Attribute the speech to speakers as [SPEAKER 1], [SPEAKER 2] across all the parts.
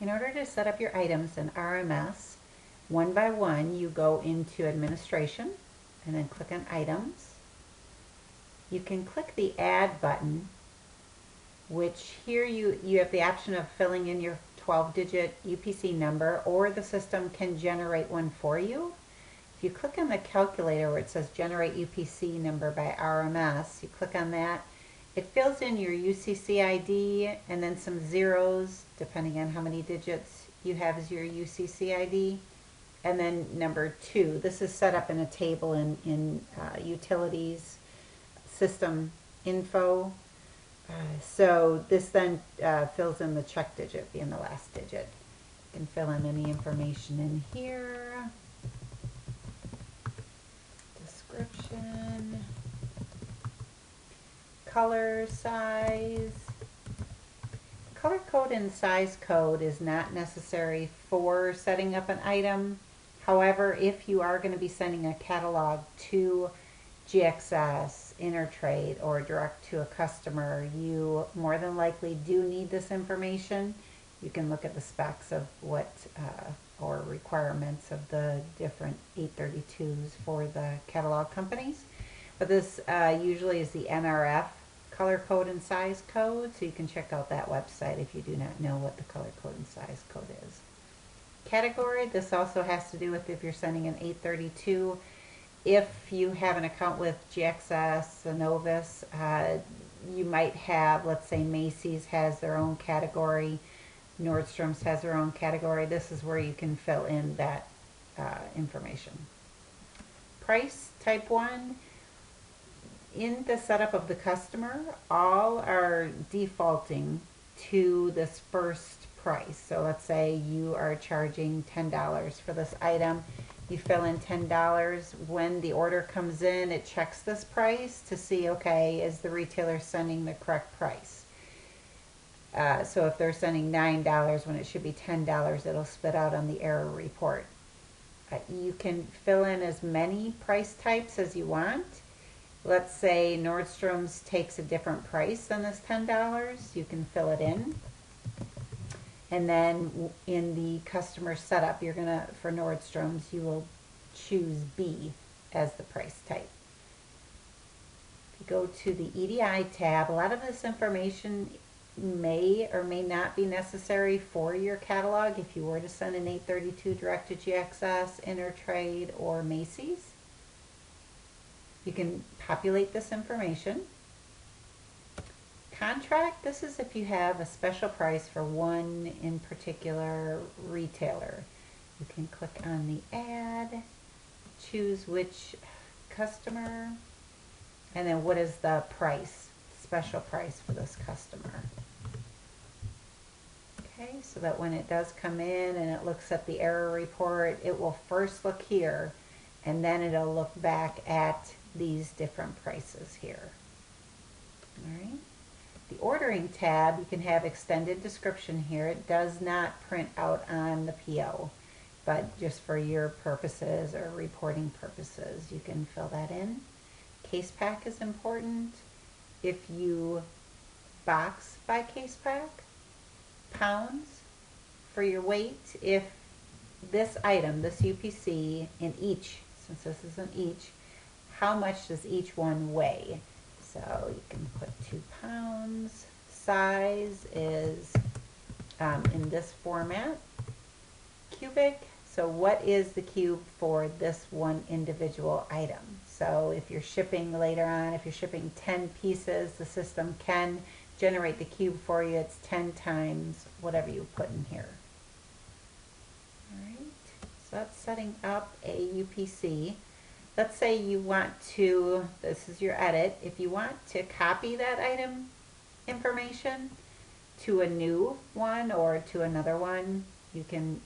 [SPEAKER 1] In order to set up your items in RMS, one by one, you go into Administration and then click on Items. You can click the Add button, which here you have the option of filling in your 12-digit UPC number, or the system can generate one for you. If you click on the calculator where it says Generate UPC number by RMS, you click on that. It fills in your UCC ID and then some zeros, depending on how many digits you have as your UCC ID. And then number 2. This is set up in a table in Utilities System Info. So this then fills in the check digit, being the last digit. You can fill in any information in here. Description. Color, size. Color code and size code is not necessary for setting up an item. However, if you are going to be sending a catalog to GXS, Intertrade, or direct to a customer, you more than likely do need this information. You can look at the specs of what or requirements of the different 832s for the catalog companies. But this usually is the NRF color code and size code, so you can check out that website if you do not know what the color code and size code is. Category, this also has to do with if you're sending an 832. If you have an account with GXS, Synovus, you might have, let's say Macy's has their own category, Nordstrom's has their own category. This is where you can fill in that information. Price, type 1. In the setup of the customer, all are defaulting to this first price. So let's say you are charging $10 for this item. You fill in $10. When the order comes in, it checks this price to see, okay, is the retailer sending the correct price? So if they're sending $9 when it should be $10, it'll spit out on the error report. You can fill in as many price types as you want. Let's say Nordstrom's takes a different price than this $10. You can fill it in. And then in the customer setup, you're gonna, for Nordstrom's, you will choose B as the price type. If you go to the EDI tab, a lot of this information may or may not be necessary for your catalog if you were to send an 832 direct to GXS, Intertrade, or Macy's. You can populate this information. Contract, this is if you have a special price for one in particular retailer. You can click on the add, choose which customer, and then what is the price, special price for this customer. Okay, so that when it does come in and it looks at the error report, it will first look here, and then it'll look back at these different prices here. All right. The ordering tab, you can have extended description here. It does not print out on the PO, but just for your purposes or reporting purposes, you can fill that in. Case pack is important. If you box by case pack, pounds for your weight. If this item, this UPC in each, since this is an each, how much does each one weigh? So you can put 2 pounds. Size is in this format. Cubic, so what is the cube for this one individual item? So if you're shipping later on, if you're shipping 10 pieces, the system can generate the cube for you. It's 10 times whatever you put in here. All right, so that's setting up a UPC. Let's say you want to, this is your edit, if you want to copy that item information to a new one or to another one, you can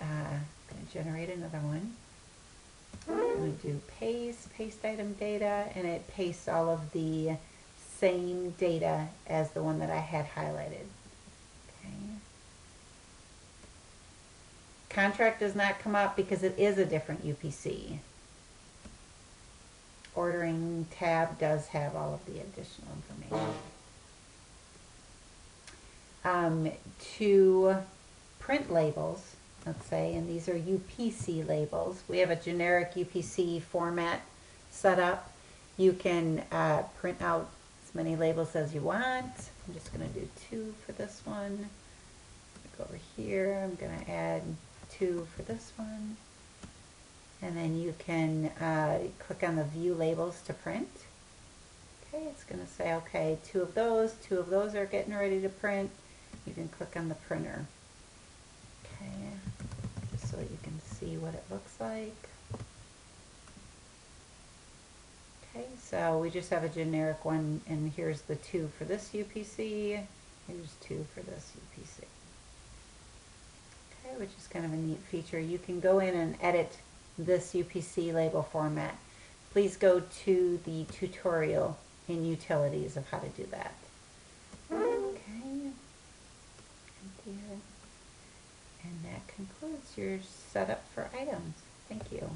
[SPEAKER 1] generate another one. I'm going to do paste item data, and it pastes all of the same data as the one that I had highlighted. Okay. Contract does not come up because it is a different UPC. Ordering tab does have all of the additional information. To print labels, let's say, and these are UPC labels. We have a generic UPC format set up. You can print out as many labels as you want. I'm just going to do 2 for this one. Go over here, I'm going to add 2 for this one. And then you can click on the View Labels to print. Okay, it's going to say, okay, 2 of those are getting ready to print. You can click on the printer. Okay, just so that you can see what it looks like. Okay, so we just have a generic one, and here's the 2 for this UPC. Here's 2 for this UPC. Okay, which is kind of a neat feature. You can go in and edit this UPC label format. Please go to the tutorial in utilities of how to do that. Okay, and that concludes your setup for items. Thank you.